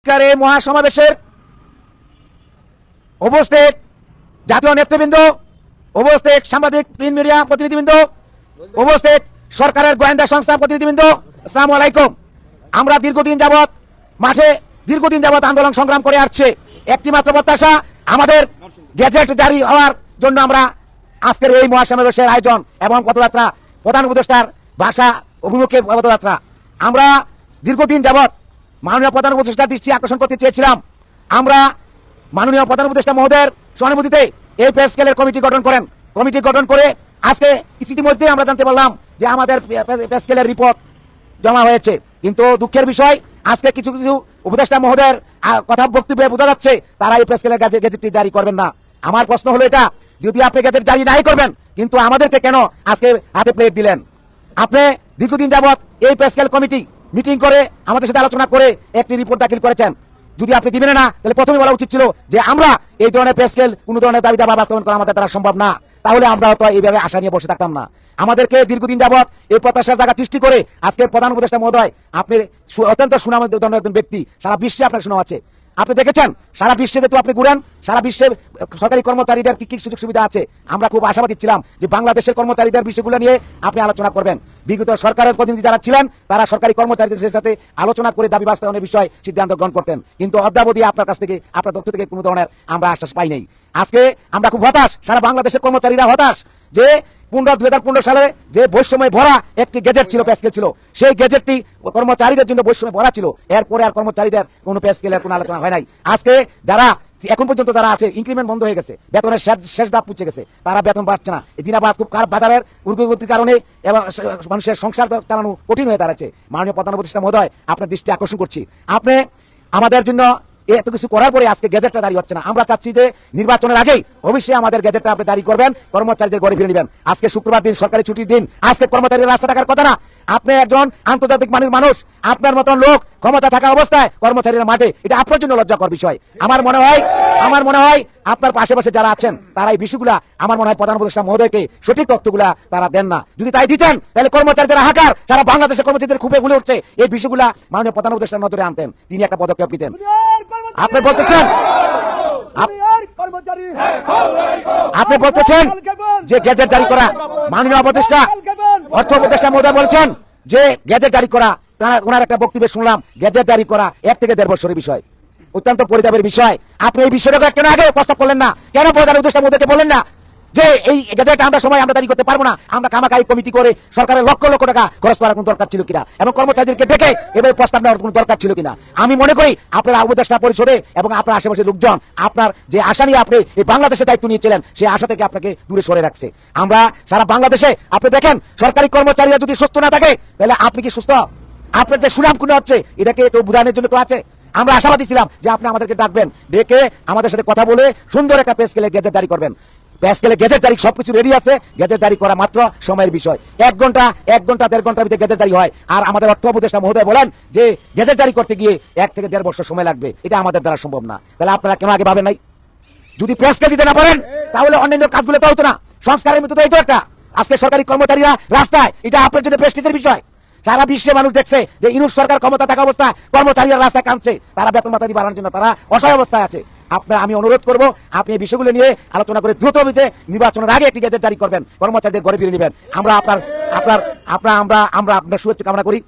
মহাসমাবেশের উপস্থিত জাতীয় নেতৃবৃন্দ, উপস্থিত সাংবাদিক প্রিন্ট মিডিয়া প্রতিনিধিবৃন্দ, উপস্থিত সরকারের গোয়েন্দা সংস্থা প্রতিনিধিবৃন্দ, আসসালামু আলাইকুম। আমরা দীর্ঘদিন যাবত আন্দোলন সংগ্রাম করে আসছে। একটি মাত্র প্রত্যাশা, আমাদের গেজেট জারি হওয়ার জন্য আমরা আজকের এই মহাসমাবেশের আয়োজন এবং পদযাত্রা, প্রধান উপদেষ্টার ভাষা অভিমুখে পদযাত্রা। আমরা দীর্ঘদিন যাবত মাননীয় প্রধান উপদেষ্টার দৃষ্টি আকর্ষণ করতে চেয়েছিলাম। আমরা মাননীয় প্রধান উপদেষ্টা মহোদয়ের সহানুভূতিতে এই পে স্কেলের কমিটি গঠন করে আজকে ইতিমধ্যে আমরা জানতে পারলাম যে আমাদের পে স্কেলের রিপোর্ট জমা হয়েছে। কিন্তু দুঃখের বিষয়, আজকে কিছু উপদেষ্টা মহোদয়ের কথা বক্তব্যে বোঝা যাচ্ছে তারা এই পে স্কেলের গেজেটটি জারি করবেন না। আমার প্রশ্ন হলো এটা, যদি আপনি গেজেট জারি নাই করবেন, কিন্তু আমাদেরকে কেন আজকে হাতে প্লেট দিলেন? আপনি দীর্ঘদিন যাবত এই পে স্কেল কমিটি মিটিং করে আমাদের সাথে আলোচনা করে একটি রিপোর্ট দাখিল করেছেন। যদি আপনি দিবেন না, তাহলে প্রথমে বলা উচিত ছিল যে আমরা এই ধরনের পে স্কেল কোন ধরনের দাবি দাবা বাস্তবায়ন করা আমাদের দ্বারা সম্ভব না। তাহলে আমরা তো এইভাবে আশা নিয়ে বসে থাকতাম না। আমাদেরকে দীর্ঘদিন যাবত এই প্রত্যাশার জায়গা সৃষ্টি করে আজকে প্রধান উপদেষ্টা মহোদয়, আপনি অত্যন্ত সুনামধন্য একজন ব্যক্তি, সারা বিশ্বে আপনার সুনাম আছে। আপনি দেখেছেন সারা বিশ্বে যেহেতু আপনি ঘুরেন, সারা বিশ্বে সরকারি কর্মচারীদের কি কি সুযোগ সুবিধা আছে। আমরা খুব আশাবাদী ছিলাম যে বাংলাদেশের কর্মচারীদের বিষয়গুলো নিয়ে আপনি আলোচনা করবেন। বিগত সরকারের প্রতিনিধি যারা ছিলেন তারা সরকারি কর্মচারীদের সাথে আলোচনা করে দাবি বাস্তবায়নের বিষয়ে সিদ্ধান্ত গ্রহণ করতেন, কিন্তু অদ্যাবধি আপনার কাছ থেকে, আপনার দপ্তর থেকে কোনো ধরনের আমরা আশ্বাস পাই নাই। আজকে আমরা খুব হতাশ, সারা বাংলাদেশের কর্মচারীরা হতাশ যে 2015 সালে যে বৈষম্যে ভরা একটি গেজেট ছিল, পে স্কেল ছিল, সেই গেজেটটি কর্মচারীদের জন্য বৈষম্যে ভরা ছিল। এরপরে আর কর্মচারীদের কোনো পে স্কেলের কোনো আলোচনা হয় নাই। আজকে যারা এখন পর্যন্ত যারা আছে, ইনক্রিমেন্ট বন্ধ হয়ে গেছে, বেতনের শেষ ধাপ পুচ্ছে গেছে, তারা বেতন পাচ্ছে না। এই দিনাবাদ খুব খারাপ বাজারের ঊর্ধ্বগতির কারণে এবং মানুষের সংসার চালানো কঠিন হয়ে দাঁড়াচ্ছে। মাননীয় প্রধান উপদেষ্টা মহোদয়, আপনার দৃষ্টি আকর্ষণ করছি, আপনি আমাদের জন্য এত কিছু করার পরে আজকে গেজেটটা জারি হচ্ছে না। আমরা চাচ্ছি যে নির্বাচনের আগেই অবশ্যই আমাদের গেজেটটা আপনি জারি করবেন, কর্মচারীদের ঘরে ফিরে নেবেন। আজকে শুক্রবার দিন, সরকারি ছুটির দিন, আজকে কর্মচারীর রাস্তা থাকার কথা না। আপনি একজন আন্তর্জাতিক মানুষ, আপনার মতন লোক ক্ষমতা থাকা অবস্থায় কর্মচারীরা মাঠে, এটা আপনার জন্য লজ্জাকর বিষয়। আমার মনে হয় আপনার আশেপাশে যারা আছেন তারা এই বিষয়গুলা, আমার মনে হয় প্রধান উপদেষ্টা মহোদয়কে সঠিক তথ্যগুলা তারা দেন না। যদি তাই দিতেন, তাহলে কর্মচারীদের হাহাকার, সারা বাংলাদেশের কর্মচারীদের খুবে ভুলে উঠছে, এই বিষয়গুলা মাননীয় প্রধান উপদেষ্টার নজরে আনতেন, তিনি একটা পদক্ষেপ নিতেন। আপনি বলতেছেন যে গেজেট জারি করা, মাননীয় উপদেষ্টা, অর্থ উপদেষ্টা মহোদয় বলছেন যে গেজেট জারি করা, ওনার একটা বক্তব্য শুনলাম, গেজেট জারি করা 1 থেকে 1.5 বছরের বিষয়, অত্যন্ত পরিতাপের বিষয়। আপনি এই বিষয়টা কেন আগে প্রস্তাব করলেন না? কেন প্রধান উপদেষ্টা মহোদয়কে বললেন না যে এই গেজেট আমরা জারি করতে পারবো না, আমরা কামাকাই কমিটি করে সরকারের লক্ষ লক্ষ টাকা খরচ করার কোনো দরকার ছিল কিনা, এবং কর্মচারীদেরকে ডেকে এভাবে প্রস্তাব নেওয়ার কোনো দরকার ছিল কিনা? আমি মনে করি আপনার উপদেষ্টা পরিষদে এবং আপনার আশেপাশের লোকজন আপনার যে আশা নিয়ে আপনি এই বাংলাদেশের দায়িত্ব নিয়েছিলেন, সেই আশা থেকে আপনাকে দূরে সরে রাখছে। আমরা সারা বাংলাদেশে আপনি দেখেন, সরকারি কর্মচারীরা যদি সুস্থ না থাকে, তাহলে আপনি কি সুস্থ? আপনার যে সুনাম খুনে হচ্ছে, এটাকে তো বোঝানোর জন্য তো আছে। আমরা আশাবাদী ছিলাম যে আপনি আমাদেরকে ডাকবেন, ডেকে আমাদের সাথে কথা বলে সুন্দর একটা পে স্কেলের গেজেট জারি করবেন। পে স্কেলের গেজেট জারি সবকিছু রেডি আছে, গেজেট জারি করা মাত্র সময়ের বিষয়। 1 ঘন্টা 1.5 ঘন্টার ভিতরে গেজেট জারি হয়। আর আমাদের অর্থ উপদেষ্টা মহোদয় বলেন যে গেজেট জারি করতে গিয়ে 1 থেকে 1.5 বছর সময় লাগবে, এটা আমাদের দ্বারা সম্ভব না। তাহলে আপনারা কেন আগে ভাবেন নাই? যদি পে স্কেল দিতে না পারেন, তাহলে অন্যান্য কাজগুলো তো হতো না। সংস্কারের মতো তো এটা একটা, আজকে সরকারি কর্মচারীরা রাস্তায়, এটা আপনার জন্য প্রেস্টিজের বিষয়। সারা বিশ্বে মানুষ দেখছে যে ইউনুস সরকার ক্ষমতা থাকা অবস্থায় কর্মচারীরা রাস্তায় কাঁদছে, তারা বেতন ভাতা দিয়ে বাড়ানোর জন্য তারা অসহায় অবস্থায় আছে। আমি অনুরোধ করবো, আপনি এই বিষয়গুলো নিয়ে আলোচনা করে দ্রুত নির্বাচনের আগে একটি গেজেট জারি করবেন, কর্মচারীদের ঘরে ফিরে নেবেন। আমরা আপনার শুভেচ্ছা কামনা করি,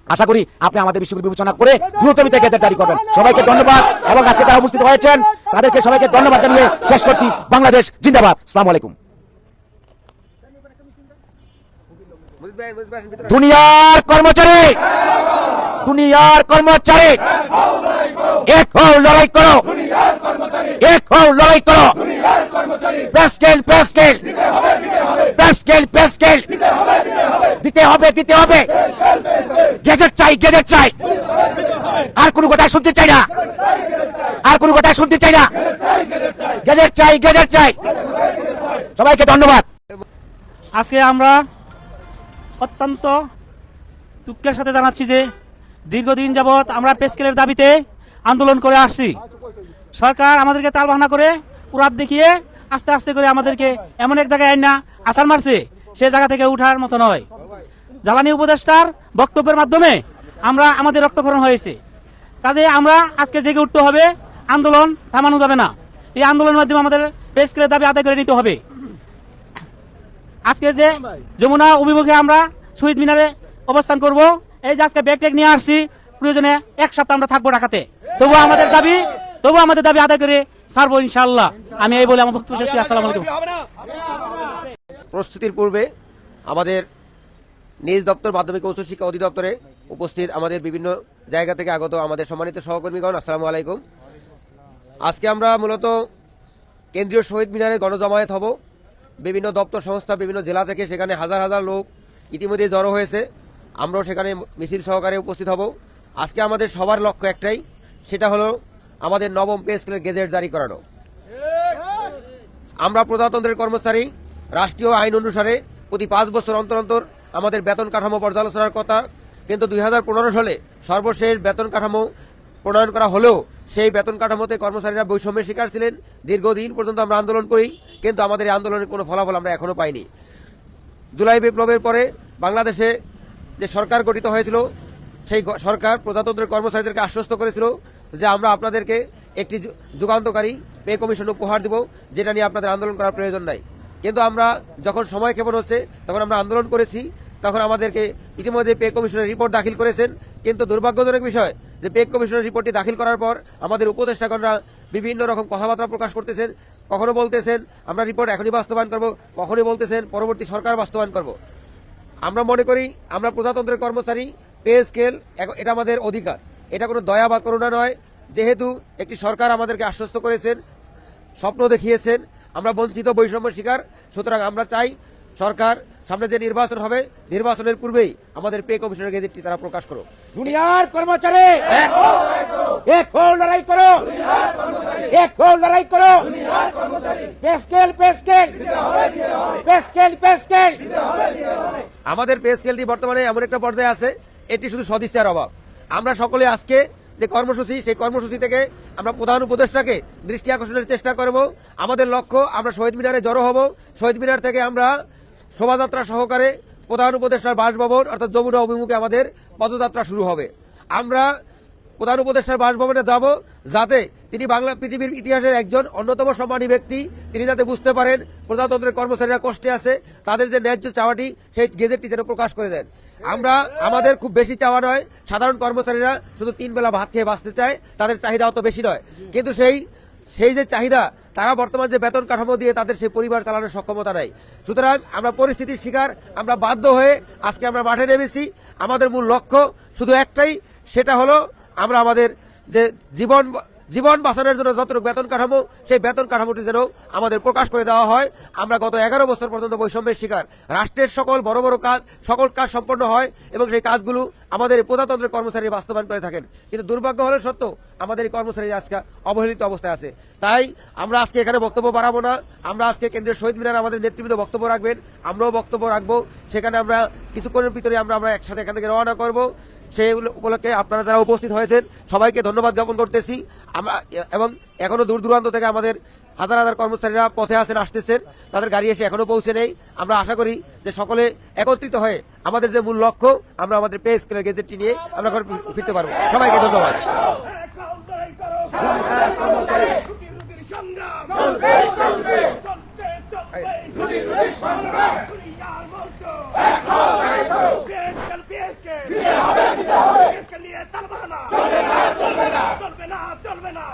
আশা করি আপনি আমাদের বিষয়গুলো বিবেচনা করে দ্রুত গেজেট জারি করবেন। সবাইকে ধন্যবাদ, এবং আজকে যারা উপস্থিত হয়েছেন তাদেরকে সবাইকে ধন্যবাদ জানিয়ে শেষ করছি। বাংলাদেশ জিন্দাবাদ। আসসালামু আলাইকুম। দুনিয়ার কর্মচারী এক হও, লড়াই করো, এক হও, লড়াই করো। পে স্কেল দিতে হবে। গেজেট চাই, আর কোনো কথা শুনতে চাই না, গেজেট চাই। সবাইকে ধন্যবাদ। আজকে আমরা অত্যন্ত দুঃখের সাথে জানাচ্ছি যে দীর্ঘদিন যাবৎ আমরা পে স্কেলের দাবিতে আন্দোলন করে আসছি। সরকার আমাদেরকে তালবাহানা করে, উড়াত দেখিয়ে আস্তে আস্তে করে আমাদেরকে এমন এক জায়গায় আইন না আছাড় মারছে, সে জায়গা থেকে উঠার মতো নয়। জ্বালানি উপদেষ্টার বক্তব্যের মাধ্যমে আমাদের রক্তক্ষরণ হয়েছে। কাজে আমরা আজকে জেগে উঠতে হবে, আন্দোলন থামানো যাবে না। এই আন্দোলনের মাধ্যমে আমাদের পে স্কেলের দাবি আদায় করে নিতে হবে। আজকে যে যমুনা অভিমুখে আমরা শহীদ মিনারে অবস্থান করব, এই যে আজকে ব্যাগ ট্যাগ নিয়ে আসছি, প্রয়োজনে 1 সপ্তাহ আমরা থাকবো ঢাকাতে, তবু আমাদের দাবি আদায় করে ছাড়বো ইনশাআল্লাহ। আমি এই বলে আমার বক্তব্য শেষ করি। আসসালামু আলাইকুম। প্রস্তুতির পূর্বে আমাদের নিজ দপ্তর মাধ্যমিক উচ্চ শিক্ষা অধিদপ্তরে উপস্থিত আমাদের বিভিন্ন জায়গা থেকে আগত আমাদের সম্মানিত সহকর্মীগণ, আসসালামু আলাইকুম। আজকে আমরা মূলত কেন্দ্রীয় শহীদ মিনারে গণজমায়েত হব। বিভিন্ন দপ্তর সংস্থা বিভিন্ন জেলা থেকে সেখানে হাজার হাজার লোক ইতিমধ্যে জড়ো হয়েছে। আমরাও সেখানে মিছিল সহকারে উপস্থিত হব। আজকে আমাদের সবার লক্ষ্য একটাই, সেটা হলো আমাদের নবম পে স্কেলের গেজেট জারি করানো। আমরা প্রজাতন্ত্রের কর্মচারী, রাষ্ট্রীয় আইন অনুসারে প্রতি 5 বছর অন্তর অন্তর আমাদের বেতন কাঠামো পর্যালোচনার কথা, কিন্তু 2015 সালে সর্বশেষ বেতন কাঠামো প্রণয়ন করা হলেও সেই বেতন কাঠামোতে কর্মচারীরা বৈষম্যের শিকার ছিলেন। দীর্ঘদিন পর্যন্ত আমরা আন্দোলন করি, কিন্তু আমাদের এই আন্দোলনের কোনো ফলাফল আমরা এখনো পাইনি। জুলাই বিপ্লবের পরে বাংলাদেশে যে সরকার গঠিত হয়েছিল, সেই সরকার প্রজাতন্ত্রের কর্মচারীদেরকে আশ্বস্ত করেছিল যে আমরা আপনাদেরকে একটি যুগান্তকারী পে কমিশন উপহার দিব, যেটা নিয়ে আপনাদের আন্দোলন করার প্রয়োজন নাই। কিন্তু আমরা যখন সময় ক্ষেপণ হচ্ছে তখন আমরা আন্দোলন করেছি, তখন আমাদেরকে ইতিমধ্যে পে কমিশনের রিপোর্ট দাখিল করেছেন। কিন্তু দুর্ভাগ্যজনক বিষয় যে পে কমিশনের রিপোর্টটি দাখিল করার পর আমাদের উপদেষ্টাগণরা বিভিন্ন রকম কথাবার্তা প্রকাশ করতেছেন। কখনো বলতেছেন আমরা রিপোর্ট এখনই বাস্তবায়ন করব, কখনই বলতেছেন পরবর্তী সরকার বাস্তবায়ন করব। আমরা মনে করি আমরা প্রজাতন্ত্রের কর্মচারী, পে স্কেল এটা আমাদের অধিকার, এটা কোনো দয়া বা করুণা নয়। যেহেতু একটি সরকার আমাদেরকে আশ্বস্ত করেছেন, স্বপ্ন দেখিয়েছেন, আমরা বঞ্চিত, বৈষম্যের শিকার। সুতরাং আমরা চাই সরকার সামনে যে নির্বাচন হবে, নির্বাচনের পূর্বেই আমাদের পে কমিশনের গেজেটটি তারা প্রকাশ করো। দুনিয়ার কর্মচারী এক হও, লড়াই করো, এক হও, লড়াই করো। Pay scale, pay scale, pay scale, pay scale. আমাদের পে স্কেলটি বর্তমানে এমন একটা পর্যায়ে আছে, এটি শুধু সদিচ্ছার অভাব। আমরা সকলে আজকে যে কর্মসূচি, সেই কর্মসূচি থেকে আমরা প্রধান উপদেষ্টাকে দৃষ্টি আকর্ষণের চেষ্টা করব। আমাদের লক্ষ্য আমরা শহীদ মিনারে জড়ো হব। শহীদ মিনার থেকে আমরা শোভাযাত্রা সহকারে প্রধান উপদেষ্টার বাসভবন অর্থাৎ যমুনা অভিমুখে আমাদের পদযাত্রা শুরু হবে। আমরা প্রধান উপদেষ্টার বাসভবনে যাব, যাতে তিনি বাংলা পৃথিবীর ইতিহাসের একজন অন্যতম সম্মানী ব্যক্তি, তিনি যাতে বুঝতে পারেন প্রজাতন্ত্রের কর্মচারীরা কষ্টে আছে, তাদের যে ন্যায্য চাওয়াটি সেই গেজেটটি যেন প্রকাশ করে দেন। আমাদের খুব বেশি চাওয়া নয়, সাধারণ কর্মচারীরা শুধু 3 বেলা ভাত খেয়ে বাঁচতে চায়, তাদের চাহিদা অত বেশি নয়। কিন্তু সেই যে চাহিদা, তারা বর্তমান যে বেতন কাঠামো দিয়ে তাদের সেই পরিবার চালানোর সক্ষমতা নাই। সুতরাং আমরা পরিস্থিতির শিকার, আমরা বাধ্য হয়ে আজকে আমরা মাঠে নেমেছি। আমাদের মূল লক্ষ্য শুধু একটাই, সেটা হলো আমরা আমাদের যে জীবন বাঁচানোর জন্য যতটুকু বেতন কাঠামো, সেই বেতন কাঠামোটি যেন আমাদের প্রকাশ করে দেওয়া হয়। আমরা গত 11 বছর পর্যন্ত বৈষম্যের শিকার। রাষ্ট্রের সকল বড় কাজ সম্পন্ন হয় এবং সেই কাজগুলো আমাদের প্রজাতন্ত্রের কর্মচারী বাস্তবায়ন করে থাকেন। কিন্তু দুর্ভাগ্য হলে সত্য, আমাদের এই কর্মচারী আজকে অবহেলিত অবস্থায় আছে। তাই আমরা আজকে এখানে বক্তব্য বাড়াবো না। আমরা আজকে কেন্দ্রীয় শহীদ মিনারে আমাদের নেতৃবৃন্দ বক্তব্য রাখবেন, আমরাও বক্তব্য রাখবো। সেখানে আমরা কিছুক্ষণের ভিতরে আমরা একসাথে এখান থেকে রওনা করব। সেই উপলক্ষে আপনারা যারা উপস্থিত হয়েছেন সবাইকে ধন্যবাদ জ্ঞাপন করতেছি। আমরা এবং এখনো দূর দূরান্ত থেকে আমাদের হাজার হাজার কর্মচারীরা পথে আসতেছেন, তাদের গাড়ি এসে এখনো পৌঁছে নেই। আমরা আশা করি যে সকলে একত্রিত হয়ে আমাদের যে মূল লক্ষ্য, আমরা আমাদের পে স্কেলের গেজেটটি নিয়ে আমরা ঘরে ফিরতে পারবো। সবাইকে ধন্যবাদ। চলবে না